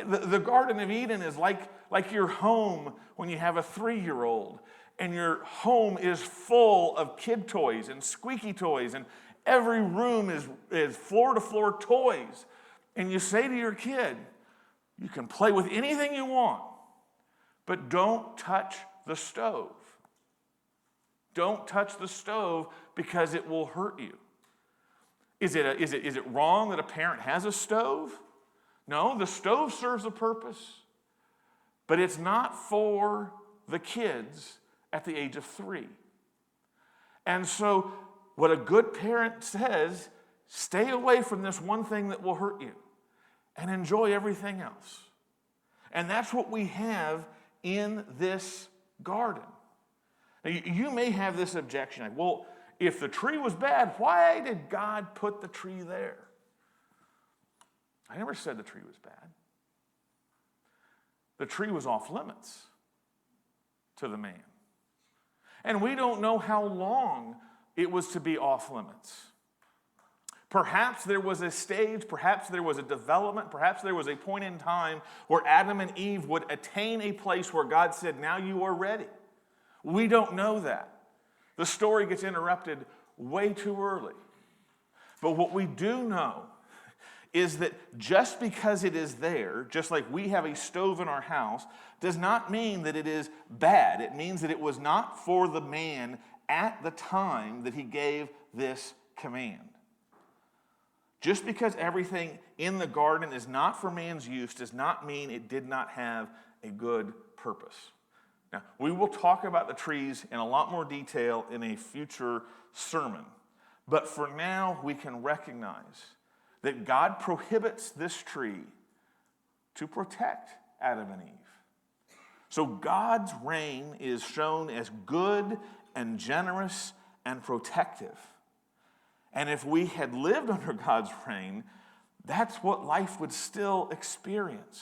The Garden of Eden is like your home when you have a 3-year-old, and your home is full of kid toys and squeaky toys, and every room is floor-to-floor toys. And you say to your kid, you can play with anything you want, but don't touch the stove. Don't touch the stove because it will hurt you. Is it wrong that a parent has a stove? No, the stove serves a purpose, but it's not for the kids at the age of 3. And so what a good parent says, stay away from this one thing that will hurt you and enjoy everything else. And that's what we have in this garden. Now, you may have this objection, like, well, if the tree was bad, why did God put the tree there? I never said the tree was bad. The tree was off limits to the man. And we don't know how long it was to be off limits. Perhaps there was a stage, perhaps there was a development, perhaps there was a point in time where Adam and Eve would attain a place where God said, now you are ready. We don't know that. The story gets interrupted way too early. But what we do know is that just because it is there, just like we have a stove in our house, does not mean that it is bad. It means that it was not for the man at the time that he gave this command. Just because everything in the garden is not for man's use does not mean it did not have a good purpose. Now, we will talk about the trees in a lot more detail in a future sermon. But for now, we can recognize that God prohibits this tree to protect Adam and Eve. So God's reign is shown as good and generous and protective. And if we had lived under God's reign, that's what life would still experience.